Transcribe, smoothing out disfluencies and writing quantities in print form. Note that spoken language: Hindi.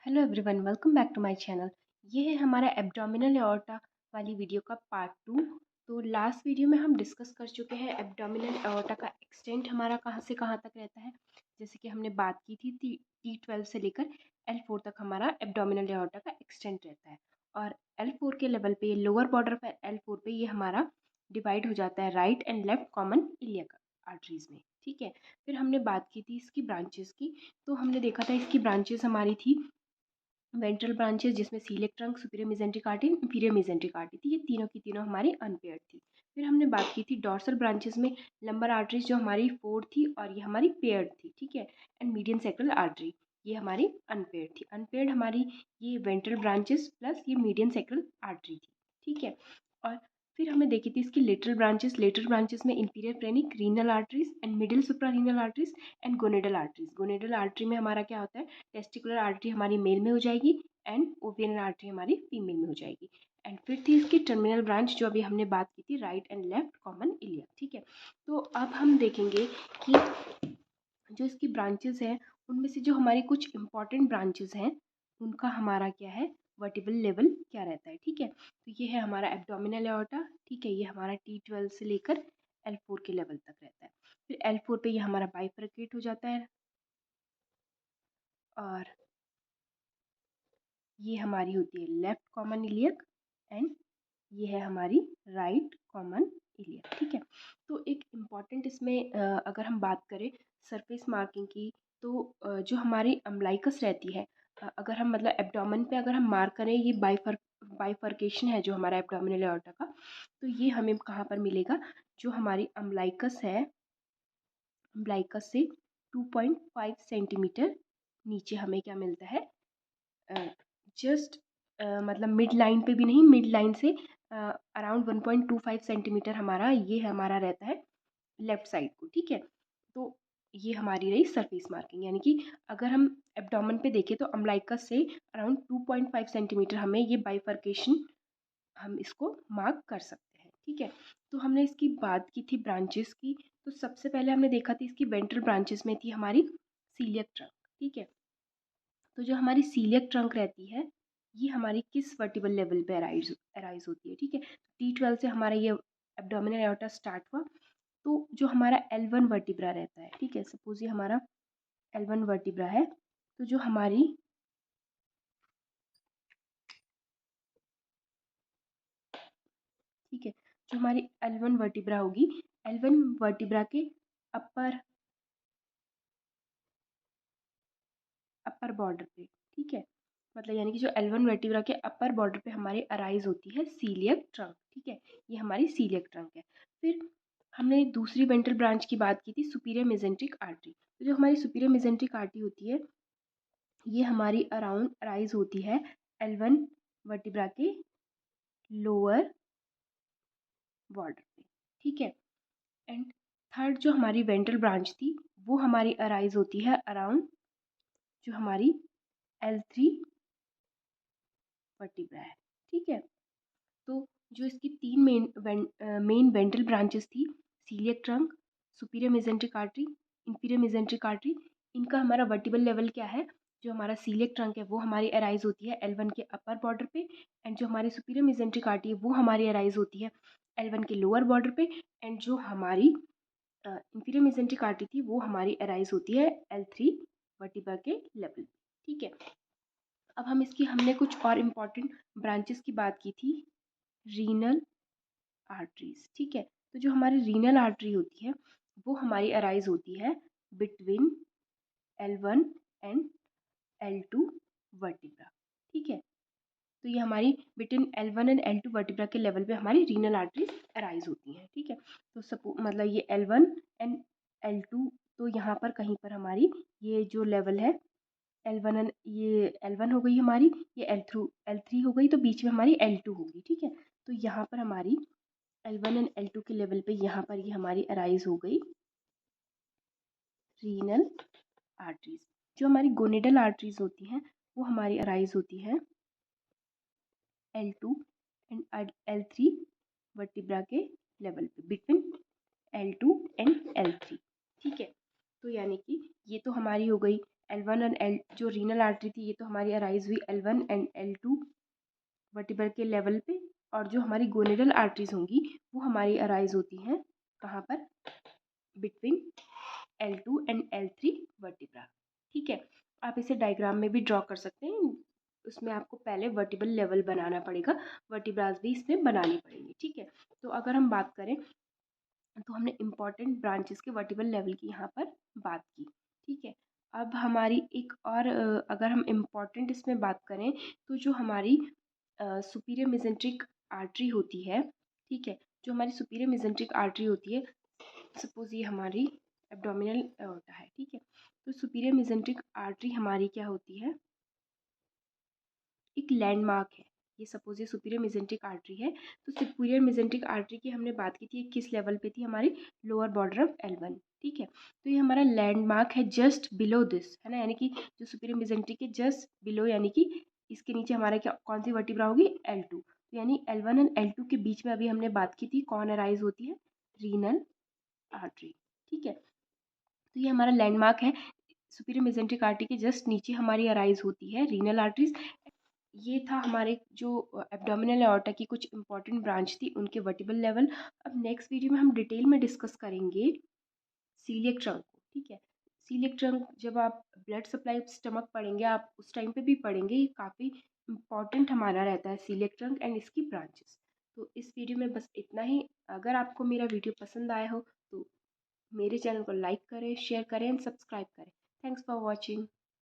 Hello everyone, welcome back to my channel. ये है हमारा एब्डोमिनल एओर्टा वाली वीडियो का पार्ट 2। तो लास्ट वीडियो में हम डिस्कस कर चुके हैं एब्डोमिनल एओर्टा का एक्सटेंट हमारा कहाँ से कहाँ तक रहता है। जैसे कि हमने बात की थी T12 से लेकर L4 तक हमारा एब्डोमिनल एओर्टा का एक्सटेंट रहता है। और L4 के लेवल पे, लोअर बॉर्डर पर L4 पे ये हमारा डिवाइड हो जाता है right and left common iliac arteries में। ठीक है, फिर हमने बात की थी इसकी ब्रांचेस की। तो हमने देखा था इसकी ब्रांचेस हमारी थी वेंट्रल ब्रांचेस, जिसमें celiac trunk, superior mesenteric artery, inferior mesenteric artery थी। ये तीनों की तीनों हमारी अनपेयर्ड थी। फिर हमने बात की थी डॉर्सल ब्रांचेस में लंबर आर्टरीज, जो हमारी 4 थी और ये हमारी पेयर्ड थी। ठीक है, एंड मीडियन सेक्रल आर्टरी ये हमारी अनपेयर्ड थी। अनपेयर्ड हमारी ये वेंट्रल ब्रांचेस प्लस ये मीडियन सेक्रल आर्टरी थी। ठीक है, और फिर हमने देखी थी इसकी लेटरल ब्रांचेस। लेटरल ब्रांचेस में inferior phrenic, renal arteries and middle suprarenal arteries and gonadal arteries. Gonadal artery में हमारा क्या होता है, टेस्टिकुलर आर्टरी हमारी मेल में हो जाएगी एंड ओवियन आर्टरी हमारी फीमेल में हो जाएगी। एंड फिर थी इसकी टर्मिनल ब्रांच, जो अभी हमने बात की थी राइट एंड लेफ्ट कॉमन इलिया। ठीक है, तो अब हम देखेंगे कि जो इसकी ब्रांचेस हैं उनमें से जो हमारी कुछ इंपॉर्टेंट ब्रांचेस हैं उनका हमारा क्या है, वर्टिबल लेवल क्या रहता है। ठीक है, तो ये है हमारा एब्डोमिनल एओर्टा। ठीक है, ये हमारा T12 से लेकर L4 के लेवल तक रहता है। फिर L4 पे ये हमारा बाइफरकेट हो जाता है और ये हमारी होती है लेफ्ट कॉमन इलियक एंड ये है हमारी राइट कॉमन इलियक। ठीक है, तो एक इम्पॉर्टेंट इसमें अगर हम बात करें सरफेस मार्किंग की, तो जो हमारी अम्बलाइकस रहती है, अगर हम मतलब एब्डोमेन पे अगर हम मार्क करें, ये बाइफर्केशन है जो हमारा एब्डोमिनल एओर्टा का, तो ये हमें कहाँ पर मिलेगा, जो हमारी अम्बलाइकस है, अम्बलाइकस से 2.5 सेंटीमीटर नीचे हमें क्या मिलता है, जस्ट मतलब मिड लाइन पे भी नहीं, मिड लाइन से अराउंड 1.25 सेंटीमीटर हमारा ये हमारा रहता है लेफ्ट साइड को। ठीक है, तो ये हमारी रही सरफेस मार्किंग, यानी कि अगर हम एब्डोमेन पे देखें तो अम्बलाइकस से अराउंड 2.5 सेंटीमीटर हमें ये बाइफर्केशन हम इसको मार्क कर सकते हैं। ठीक है, तो हमने इसकी बात की थी ब्रांचेस की। तो सबसे पहले हमने देखा था इसकी वेंट्रल ब्रांचेस में थी हमारी सीलियक ट्रंक। ठीक है, तो जो हमारी सीलियक ट्रंक रहती है ये हमारी किस वर्टिबल लेवल पे अराइज होती है। ठीक है, T12 से हमारा ये एब्डोमिनल एओर्टा स्टार्ट हुआ। तो जो हमारा L1 वर्टिब्रा रहता है, ठीक है, सपोज ये हमारा L1 वर्टिब्रा है, तो जो हमारी ठीक है, जो हमारी L1 वर्टिब्रा होगी, L1 वर्टिब्रा के अपर अपर बॉर्डर पे। ठीक है, मतलब यानी कि जो L1 वर्टिब्रा के अपर बॉर्डर पे हमारी अराइज होती है सीलियक ट्रंक। ठीक है, ये हमारी सीलियक ट्रंक है। फिर हमने दूसरी वेंट्रल ब्रांच की बात की थी सुपीरियर मेसेंट्रिक आर्टरी। तो जो हमारी सुपीरियर मेसेंट्रिक आर्टरी होती है ये हमारी अराउंड अराइज होती है L1 वर्टिब्रा के लोअर बॉर्डर पे। ठीक है, एंड थर्ड जो हमारी वेंट्रल ब्रांच थी वो हमारी अराइज होती है अराउंड जो हमारी L3 वर्टिब्रा है। ठीक है, तो जो इसकी तीन मेन वेंट्रल ब्रांचेस थी, celiac trunk, superior mesenteric artery, inferior mesenteric artery, इनका हमारा वर्टिबल लेवल क्या है, जो हमारा सीलियक ट्रंक है वो हमारी अराइज होती है L1 के अपर बॉर्डर पे, एंड जो हमारी सुपीरियर मेसेंट्रिक आर्टरी है वो हमारी अराइज होती है L1 के लोअर बॉर्डर पे, एंड जो हमारी इंफीरियर मेसेंट्रिक आर्टरी थी वो हमारी अराइज होती है L3 वर्टिब्रा के लेवल। ठीक है, अब हम इसकी हमने कुछ और इम्पॉर्टेंट ब्रांचेस की बात की थी, रीनल आर्टरीज। ठीक है, तो जो हमारी रीनल आर्टरी होती है वो हमारी अराइज होती है between L1 and L2 vertebra. ठीक है, तो ये हमारी between L1 and L2 vertebra के लेवल पे हमारी रीनल आर्टरीज अराइज होती हैं। ठीक है, तो सपो मतलब ये L1 एंड L2, तो यहाँ पर कहीं पर हमारी ये जो लेवल है L1 एंड ये L1 हो गई हमारी, ये L3 हो गई, तो बीच में हमारी L2 होगी। ठीक है, तो यहाँ पर हमारी L1 एंड L2 के लेवल पे यहाँ पर ये हमारी अराइज हो गई रीनल आर्टरीज। जो हमारी गोनेडल आर्टरीज होती हैं वो हमारी अराइज होती है L2 एंड L3 वर्टिब्रा के लेवल पे, बिटवीन L2 एंड L3। ठीक है, तो यानी कि ये तो हमारी हो गई L1 और L जो रीनल आर्टरी थी ये तो हमारी अराइज हुई L1 एंड L2 वर्टिब्रल के लेवल पे, और जो हमारी गोनेडल आर्टरीज होंगी वो हमारी अराइज होती हैं कहाँ पर, between L2 and L3 vertebra. ठीक है, आप इसे डायग्राम में भी ड्रॉ कर सकते हैं, उसमें आपको पहले वर्टिब्रल लेवल बनाना पड़ेगा, वर्टिब्रास भी इसमें बनानी पड़ेंगी। ठीक है, तो अगर हम बात करें तो हमने इम्पॉर्टेंट ब्रांचेस के वर्टिब्रल लेवल की यहाँ पर बात की। ठीक है, अब हमारी एक और अगर हम इम्पॉर्टेंट इसमें बात करें तो जो हमारी सुपीरियर मेसेंट्रिक आर्टरी होती है, ठीक है, जो हमारी सुपीरियर मेसेंट्रिक आर्टरी होती है, सपोज ये हमारी एब्डोमिनल एओर्टा है। ठीक है, तो सुपीरियर मेसेंट्रिक आर्टरी हमारी क्या होती है, एक लैंडमार्क है। ये सपोज ये सुपीरियर मेसेंट्रिक आर्टरी है, तो सुपीरियर मेसेंट्रिक आर्टरी की हमने बात की थी, किस लेवल पे थी, हमारी लोअर बॉर्डर ऑफ L1। ठीक है, तो ये हमारा लैंडमार्क है जस्ट बिलो दिस, है ना, यानी कि जो सुपीरियर मेसेंट्रिक के जस्ट बिलो, यानी कि इसके नीचे हमारा क्या कौन सी वर्टिब्रा होगी, L2। तो यानी L1 एंड L2 के बीच में अभी हमने बात की थी कौन अराइज होती है, रीनल आर्टरी। ठीक है, तो ये हमारा लैंडमार्क है, सुपीरियर मेसेंट्रिक आर्टरी के जस्ट नीचे हमारी अराइज होती है रीनल आर्टरीज। ये था हमारे जो एब्डोमिनल एओर्टा की कुछ इंपॉर्टेंट ब्रांच थी उनके वर्टिब्रल लेवल। अब नेक्स्ट वीडियो में हम डिटेल में डिस्कस करेंगे सीलिएक ट्रंक को। ठीक है, सीलिएक ट्रंक जब आप ब्लड सप्लाई स्टमक पढ़ेंगे, आप उस टाइम पे भी पढ़ेंगे, ये काफ़ी इंपॉर्टेंट हमारा रहता है सीलिएक ट्रंक एंड इसकी ब्रांचेस। तो इस वीडियो में बस इतना ही। अगर आपको मेरा वीडियो पसंद आया हो तो मेरे चैनल को लाइक करें, शेयर करें एंड सब्सक्राइब करें। Thanks for watching.